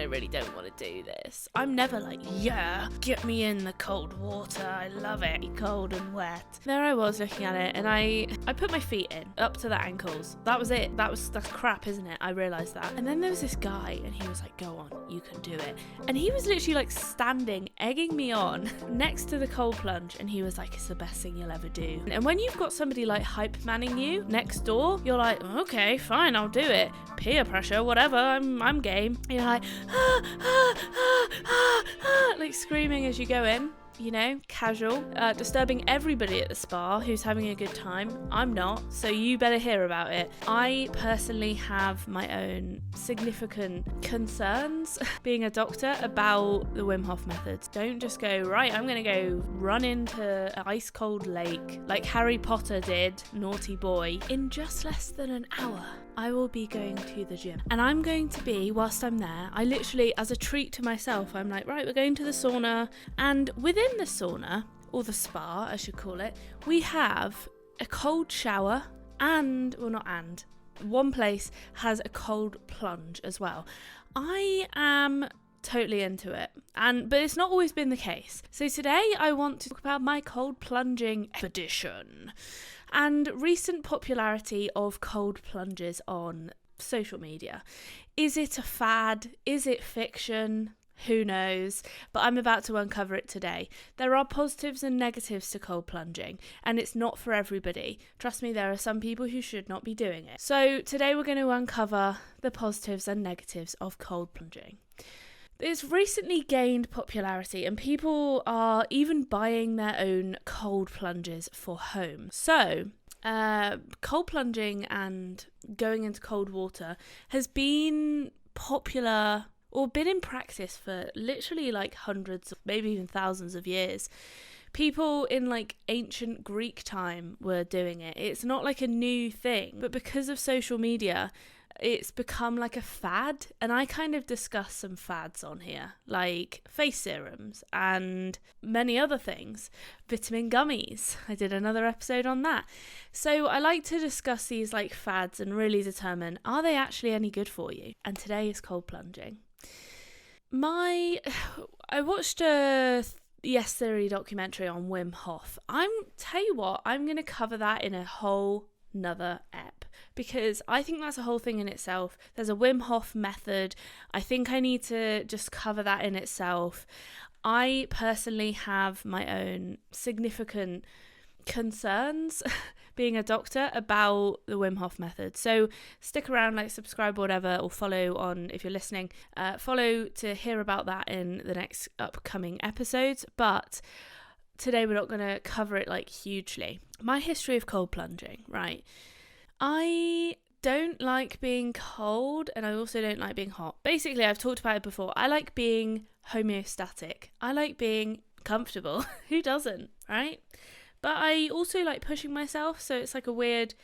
I really don't want to do this. I'm never like, yeah, get me in the cold water. I love it, cold and wet. There I was looking at it, and I put my feet in up to the ankles. That was it. That's crap, isn't it? I realised that. And then there was this guy, and he was like, go on, you can do it. And he was literally like standing, egging me on next to the cold plunge, and he was like, it's the best thing you'll ever do. And when you've got somebody like hype manning you next door, you're like, okay, fine, I'll do it. Peer pressure, whatever, I'm game. And you're like, like screaming as you go in. You know, casual, disturbing everybody at the spa who's having a good time. I'm not, so you better hear about it. I personally have my own significant concerns being a doctor about the Wim Hof methods. Don't just go, right, I'm gonna go run into an ice cold lake like Harry Potter did, naughty boy. In just less than an hour, I will be going to the gym. And I'm going to be, whilst I'm there, I literally, as a treat to myself, I'm like, right, we're going to the sauna. And within the sauna, or the spa, I should call it, we have a cold shower one place has a cold plunge as well. I am totally into it, but it's not always been the case. So today I want to talk about my cold plunging expedition and recent popularity of cold plunges on social media. Is it a fad? Is it fiction? Who knows? But I'm about to uncover it today. There are positives and negatives to cold plunging, and it's not for everybody. Trust me, there are some people who should not be doing it. So today we're going to uncover the positives and negatives of cold plunging. It's recently gained popularity, and people are even buying their own cold plunges for home. So cold plunging and going into cold water has been popular or been in practice for literally like hundreds, maybe even thousands of years. People in like ancient Greek time were doing it. It's not like a new thing, but because of social media, it's become like a fad. And I kind of discuss some fads on here, like face serums and many other things. Vitamin gummies. I did another episode on that. So I like to discuss these like fads and really determine, are they actually any good for you? And today is cold plunging. I watched a Yes Theory documentary on Wim Hof. Tell you what, I'm going to cover that in a whole nother ep, because I think that's a whole thing in itself. There's a Wim Hof method. I think I need to just cover that in itself. I personally have my own significant concerns being a doctor about the Wim Hof method. So stick around, like subscribe or whatever, or follow on if you're listening. Follow to hear about that in the next upcoming episodes. But today we're not going to cover it like hugely. My history of cold plunging, right? I don't like being cold, and I also don't like being hot. Basically, I've talked about it before. I like being homeostatic. I like being comfortable. Who doesn't, right? But I also like pushing myself, so it's like a weird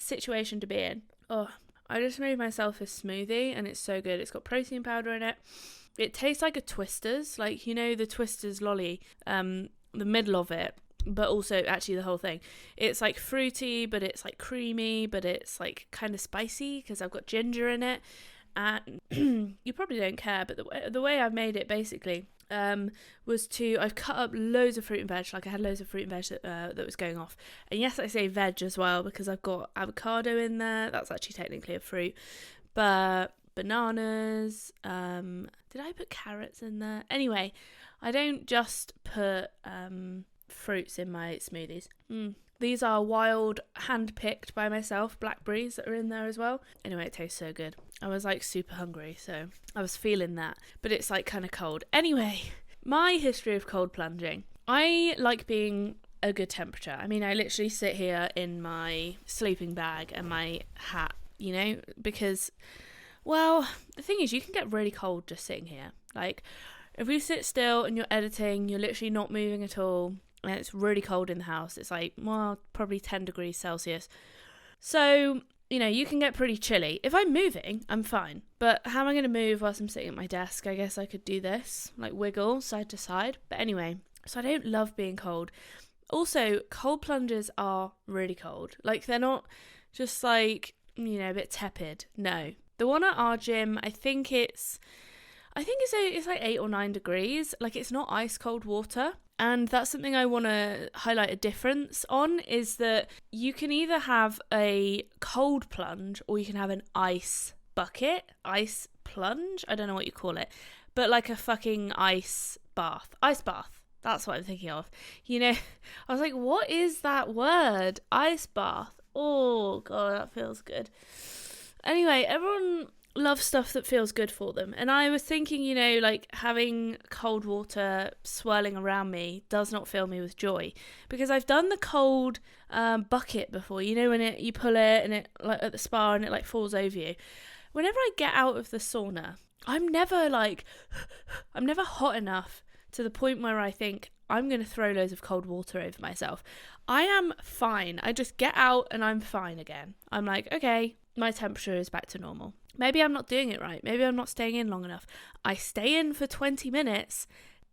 situation to be in. Oh, I just made myself a smoothie, and it's so good. It's got protein powder in it. It tastes like a Twister's, like, you know, the Twister's lolly, the middle of it, but also actually the whole thing. It's like fruity, but it's like creamy, but it's like kind of spicy because I've got ginger in it. And you probably don't care, but the way I've made it basically was I've cut up loads of fruit and veg. Like I had loads of fruit and veg that was going off. And yes, I say veg as well because I've got avocado in there. That's actually technically a fruit. But bananas, did I put carrots in there? Anyway, I don't just put fruits in my smoothies. These are wild, hand-picked by myself, blackberries that are in there as well. Anyway, it tastes so good. I was like super hungry, so I was feeling that. But it's like kind of cold. Anyway, my history of cold plunging. I like being a good temperature. I mean, I literally sit here in my sleeping bag and my hat, you know, because, well, the thing is, you can get really cold just sitting here. Like, if you sit still and you're editing, you're literally not moving at all, and it's really cold in the house. It's like, well, probably 10 degrees Celsius. So, you know, you can get pretty chilly. If I'm moving, I'm fine. But how am I going to move whilst I'm sitting at my desk? I guess I could do this, like wiggle side to side. But anyway, so I don't love being cold. Also, cold plunges are really cold. Like, they're not just like, you know, a bit tepid. No. The one at our gym, I think it's I think it's like 8 or 9 degrees. Like, it's not ice cold water. And that's something I want to highlight a difference on, is that you can either have a cold plunge or you can have an ice bucket, ice plunge. I don't know what you call it, but like a fucking ice bath. Ice bath. That's what I'm thinking of. You know, I was like, what is that word? Ice bath. Oh, God, that feels good. Anyway, everyone loves stuff that feels good for them. And I was thinking, you know, like having cold water swirling around me does not fill me with joy. Because I've done the cold bucket before. You know, when you pull it and it like at the spa and it like falls over you. Whenever I get out of the sauna, I'm never hot enough to the point where I think I'm going to throw loads of cold water over myself. I am fine. I just get out and I'm fine again. I'm like, okay, my temperature is back to normal. Maybe I'm not doing it right. Maybe I'm not staying in long enough. I stay in for 20 minutes.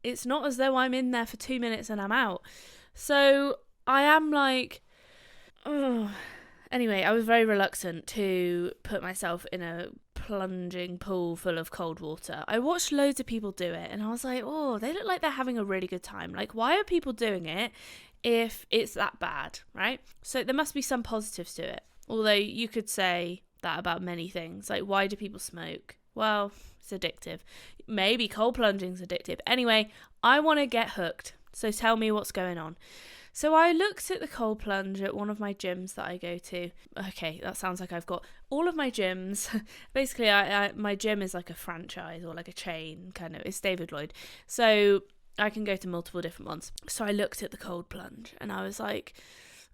It's not as though I'm in there for 2 minutes and I'm out. So I am like, oh. Anyway, I was very reluctant to put myself in a plunging pool full of cold water. I watched loads of people do it and I was like, oh, they look like they're having a really good time. Like, why are people doing it if it's that bad, right? So there must be some positives to it. Although you could say that about many things. Like, why do people smoke? Well, it's addictive. Maybe cold plunging's addictive. Anyway, I want to get hooked. So tell me what's going on. So I looked at the cold plunge at one of my gyms that I go to. Okay, that sounds like I've got all of my gyms. Basically, my gym is like a franchise or like a chain, kind of. It's David Lloyd. So I can go to multiple different ones. So I looked at the cold plunge and I was like,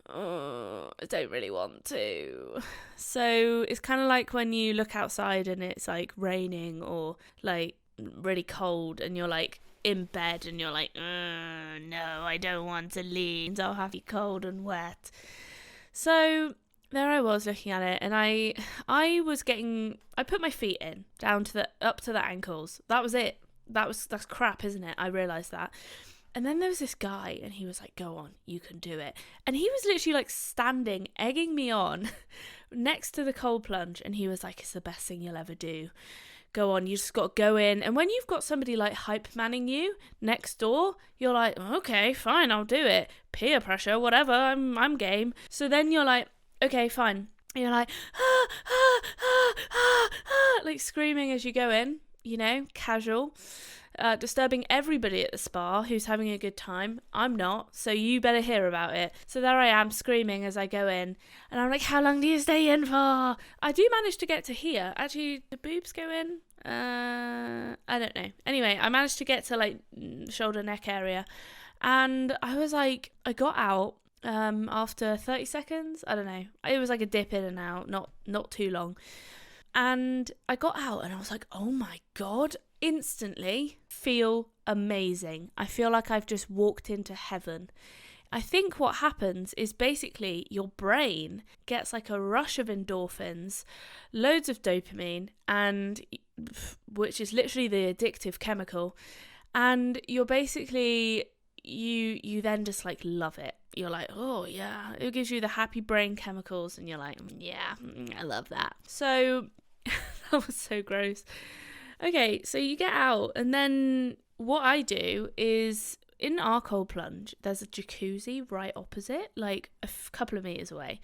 oh, I don't really want to. So it's kind of like when you look outside and it's like raining or like really cold and you're like in bed and you're like, no, I don't want to leave. I'll have to be cold and wet. So there I was looking at it and I put my feet in up to the ankles. That was it. That's crap, isn't it? I realised that. And then there was this guy and he was like, go on, you can do it. And he was literally like standing, egging me on next to the cold plunge. And he was like, it's the best thing you'll ever do. Go on, you just got to go in. And when you've got somebody like hype manning you next door, you're like, okay, fine, I'll do it. Peer pressure, whatever, I'm game. So then you're like, okay, fine. And you're like, like screaming as you go in, you know, casual. Disturbing everybody at the spa who's having a good time. I'm not, so you better hear about it. So there I am screaming as I go in and I'm like, how long do you stay in for? I do manage to get to here. Actually, the boobs go in? I don't know. Anyway, I managed to get to like shoulder neck area and I was like, I got out after 30 seconds. I don't know. It was like a dip in and out, not too long. And I got out and I was like, oh my God, instantly feel amazing. I feel like I've just walked into heaven. I think what happens is basically your brain gets like a rush of endorphins, loads of dopamine, and which is literally the addictive chemical. And you're basically, you then just like love it. You're like, oh yeah, it gives you the happy brain chemicals and you're like, yeah, I love that. So that was so gross. Okay, so you get out and then what I do is in our cold plunge, there's a jacuzzi right opposite, like a couple of meters away.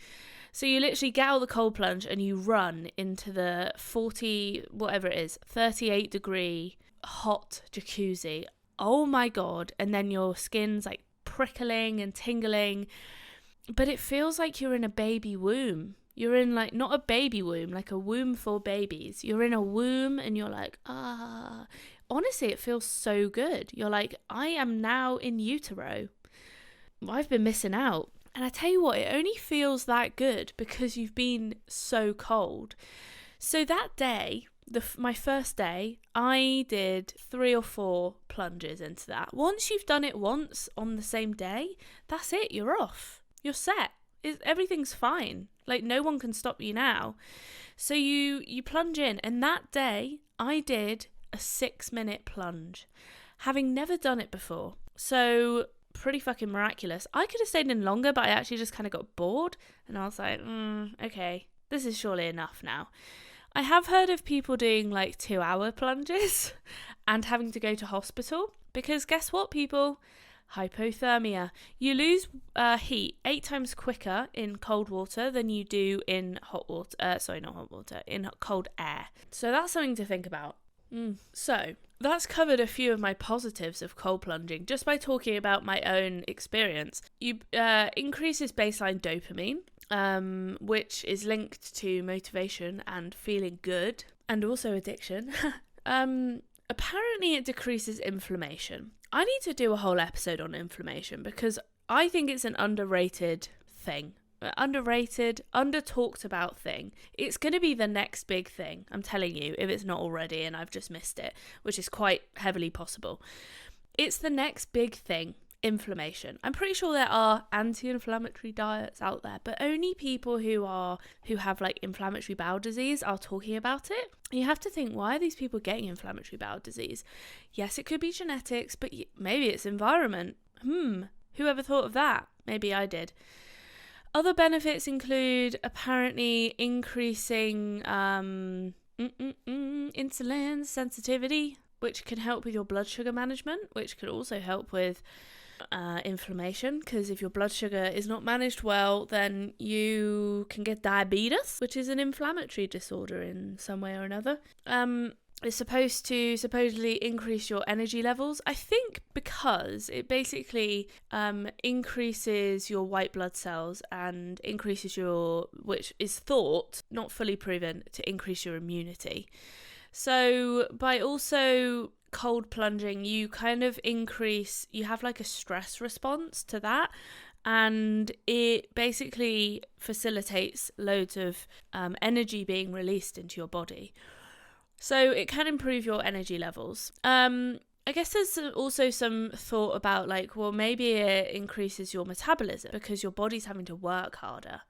So you literally get out of the cold plunge and you run into the 38 degree hot jacuzzi. Oh my God. And then your skin's like prickling and tingling, but it feels like you're in a baby womb. You're in like, not a baby womb, like a womb for babies. You're in a womb and you're like, honestly, it feels so good. You're like, I am now in utero. I've been missing out. And I tell you what, it only feels that good because you've been so cold. So that day, my first day, I did 3 or 4 plunges into that. Once you've done it once on the same day, that's it. You're off. You're set. Everything's fine. Like, no one can stop you now. So you plunge in. And that day, I did a 6-minute plunge, having never done it before. So pretty fucking miraculous. I could have stayed in longer, but I actually just kind of got bored. And I was like, okay, this is surely enough now. I have heard of people doing like 2-hour plunges, and having to go to hospital. Because guess what, people? Hypothermia. You lose heat 8 times quicker in cold water than you do in hot water. Not hot water, in cold air. So that's something to think about. So that's covered a few of my positives of cold plunging just by talking about my own experience. You increases baseline dopamine, which is linked to motivation and feeling good, and also addiction. Apparently it decreases inflammation. I need to do a whole episode on inflammation because I think it's an underrated thing. Underrated, under-talked about thing. It's going to be the next big thing, I'm telling you, if it's not already and I've just missed it, which is quite heavily possible. It's the next big thing, inflammation. I'm pretty sure there are anti-inflammatory diets out there, but only people who have like inflammatory bowel disease are talking about it. You have to think, why are these people getting inflammatory bowel disease? Yes, it could be genetics, but maybe it's environment. Whoever thought of that? Maybe I did. Other benefits include apparently increasing insulin sensitivity, which can help with your blood sugar management, which could also help with inflammation, because if your blood sugar is not managed well, then you can get diabetes, which is an inflammatory disorder in some way or another. It's supposed to supposedly increase your energy levels, I think, because it basically increases your white blood cells and increases which is thought, not fully proven, to increase your immunity. So by also cold plunging, you kind of you have like a stress response to that, and it basically facilitates loads of energy being released into your body. So it can improve your energy levels. I guess there's also some thought about like, well, maybe it increases your metabolism because your body's having to work harder.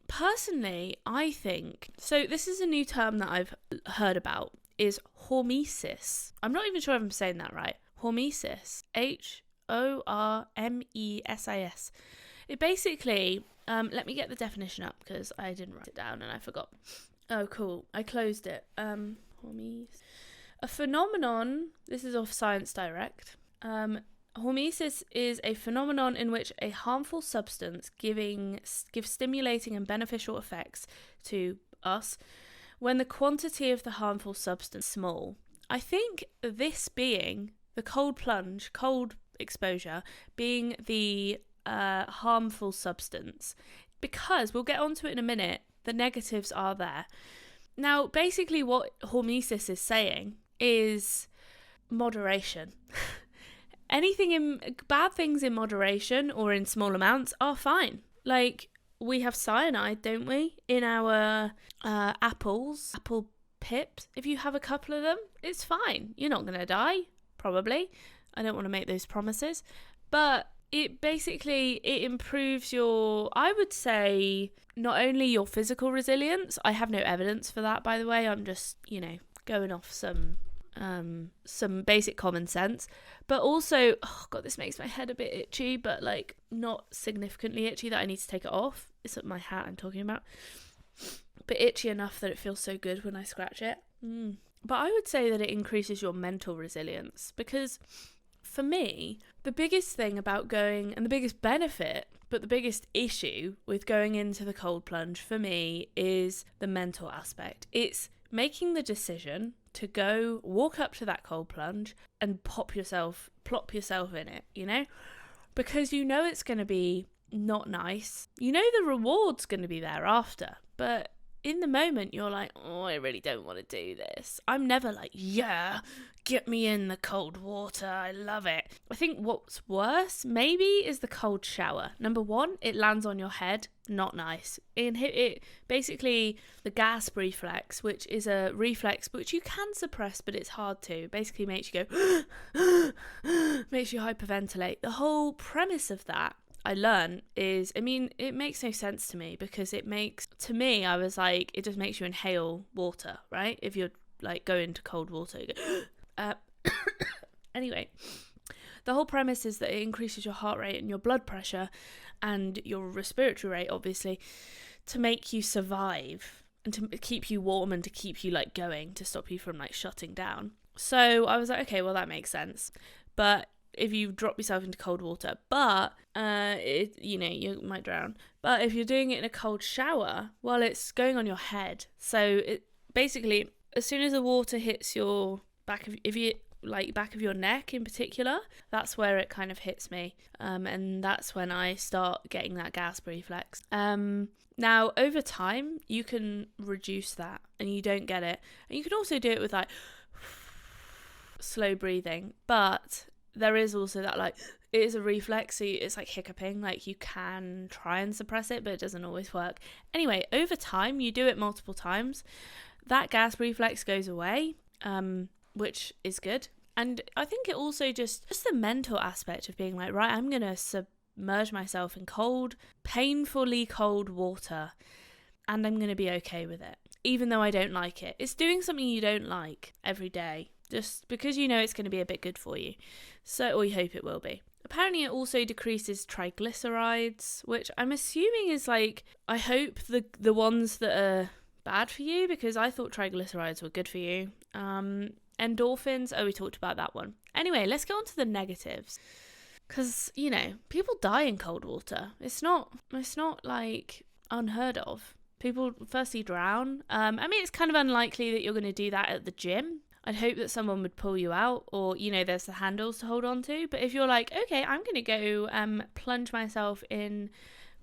Personally, I think, so this is a new term that I've heard about, is hormesis. I'm not even sure if I'm saying that right. Hormesis. Hormesis. It basically, let me get the definition up because I didn't write it down and I forgot. Oh, cool. I closed it. A phenomenon, this is off Science Direct. Hormesis is a phenomenon in which a harmful substance gives stimulating and beneficial effects to us when the quantity of the harmful substance is small. I think this being the cold plunge, cold exposure, being the harmful substance, because we'll get onto it in a minute, the negatives are there. Now, basically what hormesis is saying is moderation. Bad things in moderation or in small amounts are fine. Like, we have cyanide, don't we, in our apple pips. If you have a couple of them, it's fine. You're not going to die, probably. I don't want to make those promises. But it improves your, I would say, not only your physical resilience. I have no evidence for that, by the way. I'm just, going off some basic common sense. But also, oh God, this makes my head a bit itchy, but like not significantly itchy that I need to take it off. It's my hat I'm talking about. But itchy enough that it feels so good when I scratch it. But I would say that it increases your mental resilience, because for me, the biggest thing about going, and the biggest benefit, but the biggest issue with going into the cold plunge for me is the mental aspect. It's making the decision to go walk up to that cold plunge and plop yourself in it, because it's going to be not nice. The reward's going to be there after, but in the moment you're like, oh, I really don't want to do this. I'm never like, yeah, get me in the cold water, I love it. I think what's worse maybe is the cold shower. Number one, it lands on your head, not nice. It basically, the gasp reflex, which is a reflex which you can suppress, but it's hard to, basically makes you go makes you hyperventilate. The whole premise of that, I learned, is, it makes no sense to me, because I was like, it just makes you inhale water, right? If you're like going to cold water, you go anyway, the whole premise is that it increases your heart rate and your blood pressure and your respiratory rate, obviously, to make you survive and to keep you warm and to keep you like going, to stop you from like shutting down. So I was like, okay, well, that makes sense. But if you drop yourself into cold water, you might drown. But if you're doing it in a cold shower, well, it's going on your head. So it basically, as soon as the water hits your back of your neck in particular, that's where it kind of hits me. And that's when I start getting that gasp reflex. Now, over time, you can reduce that and you don't get it. And you can also do it with like slow breathing, but there is also that it is a reflex, so it's like hiccuping. Like, you can try and suppress it, but it doesn't always work. Anyway, over time, you do it multiple times, that gasp reflex goes away, which is good. And I think it also just the mental aspect of being like, right, I'm gonna submerge myself in cold, painfully cold water, and I'm gonna be okay with it, even though I don't like it. It's doing something you don't like every day, just because you know it's going to be a bit good for you. So, or you hope it will be. Apparently it also decreases triglycerides, which I'm assuming is like, I hope the ones that are bad for you, because I thought triglycerides were good for you. Endorphins, we talked about that one. Anyway, let's get on to the negatives. Because, people die in cold water. It's not like unheard of. People firstly drown. It's kind of unlikely that you're going to do that at the gym. I'd hope that someone would pull you out, or, there's the handles to hold on to. But if you're like, okay, I'm going to go plunge myself in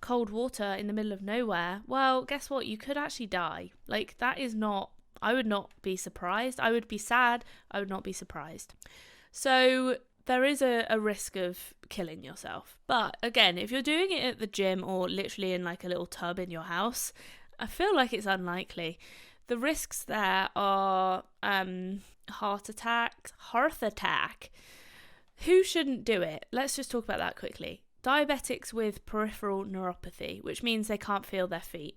cold water in the middle of nowhere, well, guess what? You could actually die. Like, that is not, I would not be surprised. I would be sad. I would not be surprised. So there is a risk of killing yourself. But again, if you're doing it at the gym or literally in like a little tub in your house, I feel like it's unlikely. The risks there are heart attack. Who shouldn't do it? Let's just talk about that quickly. Diabetics with peripheral neuropathy, which means they can't feel their feet.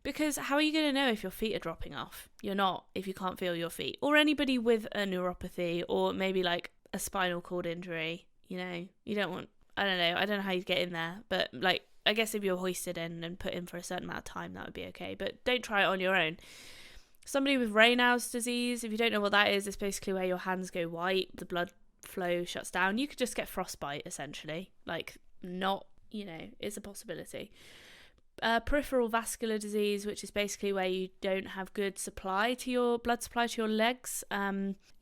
Because how are you going to know if your feet are dropping off? You're not, if you can't feel your feet. Or anybody with a neuropathy, or maybe like a spinal cord injury. You don't want, I don't know how you'd get in there, but like, I guess if you're hoisted in and put in for a certain amount of time, that would be okay. But don't try it on your own. Somebody with Raynaud's disease, if you don't know what that is, it's basically where your hands go white, the blood flow shuts down. You could just get frostbite, essentially. It's a possibility. Peripheral vascular disease, which is basically where you don't have good blood supply to your legs,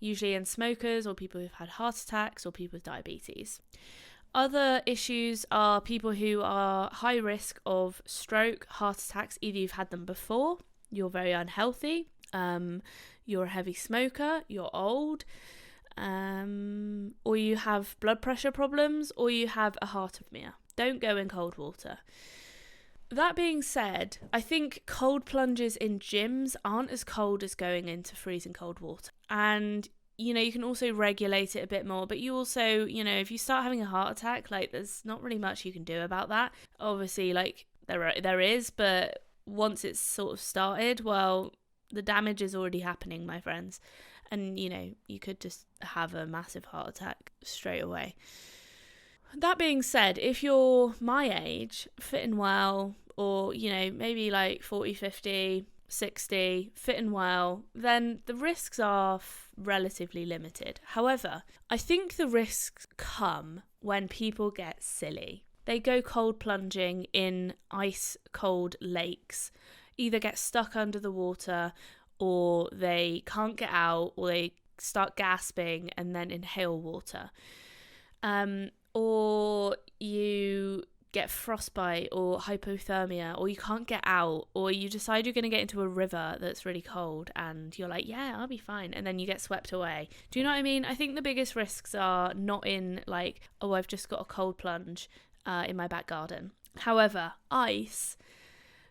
usually in smokers or people who've had heart attacks or people with diabetes. Other issues are people who are high risk of stroke, heart attacks. Either you've had them before, you're very unhealthy, you're a heavy smoker, you're old, or you have blood pressure problems, or you have a heart arrhythmia. Don't go in cold water. That being said, I think cold plunges in gyms aren't as cold as going into freezing cold water. And you can also regulate it a bit more, but you also, if you start having a heart attack, like, there's not really much you can do about that. Obviously, like, there is, but once it's sort of started, well, the damage is already happening, my friends. And, you could just have a massive heart attack straight away. That being said, if you're my age, fit and well, or, maybe like 40, 50, 60, fit and well, then the risks are relatively limited. However, I think the risks come when people get silly. They go cold plunging in ice cold lakes, either get stuck under the water, or they can't get out, or they start gasping and then inhale water. Or you get frostbite or hypothermia, or you can't get out, or you decide you're going to get into a river that's really cold and you're like, yeah, I'll be fine, and then you get swept away. Do you know what I mean? I think the biggest risks are not in like, oh, I've just got a cold plunge in my back garden. However, ice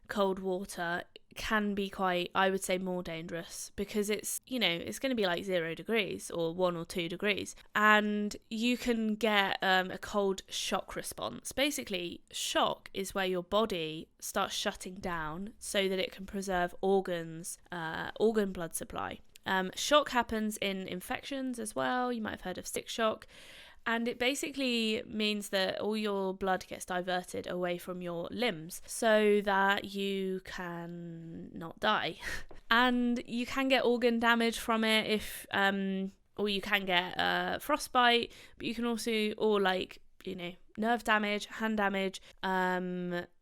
cold water can be quite, I would say, more dangerous, because it's, it's going to be like 0 degrees or 1 or 2 degrees, and you can get a cold shock response. Basically, shock is where your body starts shutting down so that it can preserve organ blood supply. Shock happens in infections as well. You might have heard of stick shock. And it basically means that all your blood gets diverted away from your limbs so that you can not die. And you can get organ damage from it if or you can get frostbite, but you can also, or like, nerve damage, hand damage,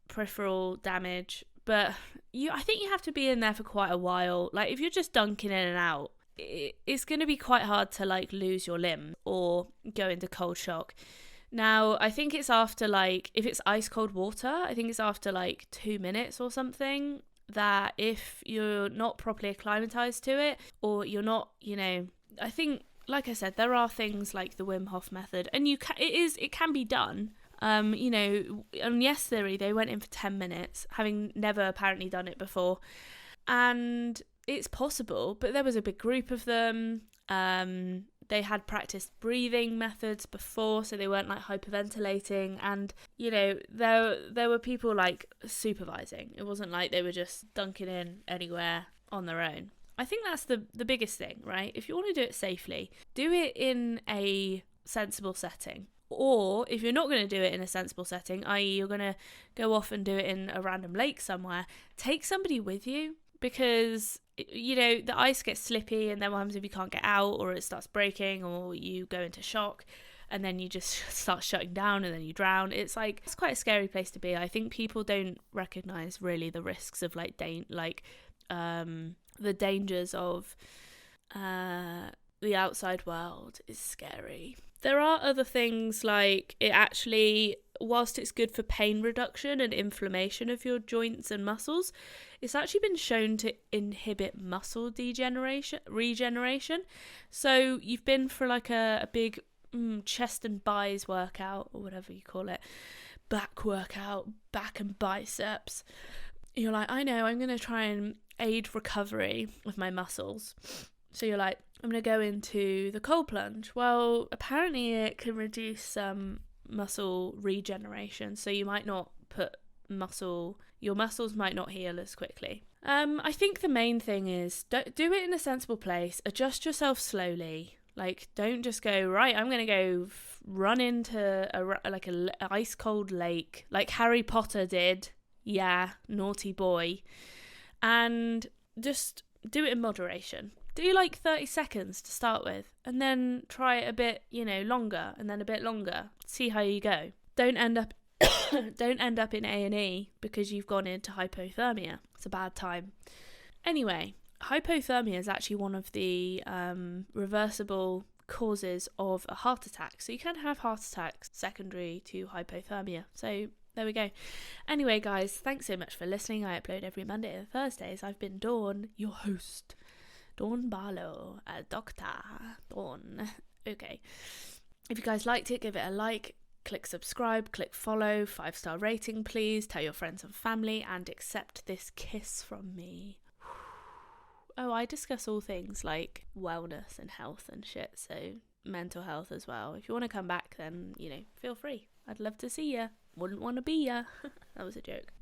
peripheral damage. But I think you have to be in there for quite a while. Like, if you're just dunking in and out, it's going to be quite hard to like lose your limb or go into cold shock. Now, I think it's after like, if it's ice cold water, I think it's after like 2 minutes or something, that if you're not properly acclimatized to it, or you're not, I think, like I said, there are things like the Wim Hof method, and it can be done. On Yes Theory, they went in for 10 minutes, having never apparently done it before. And it's possible, but there was a big group of them. They had practiced breathing methods before, so they weren't like hyperventilating. And, there were people like supervising. It wasn't like they were just dunking in anywhere on their own. I think that's the biggest thing, right? If you want to do it safely, do it in a sensible setting. Or if you're not going to do it in a sensible setting, i.e. you're going to go off and do it in a random lake somewhere, take somebody with you, because, the ice gets slippy, and then what happens if you can't get out, or it starts breaking, or you go into shock, and then you just start shutting down, and then you drown. It's quite a scary place to be. I think people don't recognise really the risks of the dangers of the outside world is scary. There are other things like it actually, whilst it's good for pain reduction and inflammation of your joints and muscles, it's actually been shown to inhibit muscle regeneration. So you've been for like a big chest and buys workout, or whatever you call it, back workout, back and biceps. You're like, I know, I'm going to try and aid recovery with my muscles. So you're like, I'm going to go into the cold plunge. Well, apparently it can reduce muscle regeneration. So you might not your muscles might not heal as quickly. I think the main thing is do it in a sensible place. Adjust yourself slowly. Like, don't just go, right, I'm going to go run into an ice cold lake like Harry Potter did. Yeah, naughty boy. And just do it in moderation. Do like 30 seconds to start with, and then try it a bit, longer, and then a bit longer. See how you go. Don't end up in A&E because you've gone into hypothermia. It's a bad time. Anyway, hypothermia is actually one of the reversible causes of a heart attack. So you can have heart attacks secondary to hypothermia. So there we go. Anyway, guys, thanks so much for listening. I upload every Monday and Thursdays. I've been Dawn, your host. Dawn Barlow, Dr. Dawn. Okay. If you guys liked it, give it a like, click subscribe, click follow, 5-star rating, please. Tell your friends and family, and accept this kiss from me. Oh, I discuss all things like wellness and health and shit, so mental health as well. If you want to come back, then, feel free. I'd love to see ya. Wouldn't want to be ya. That was a joke.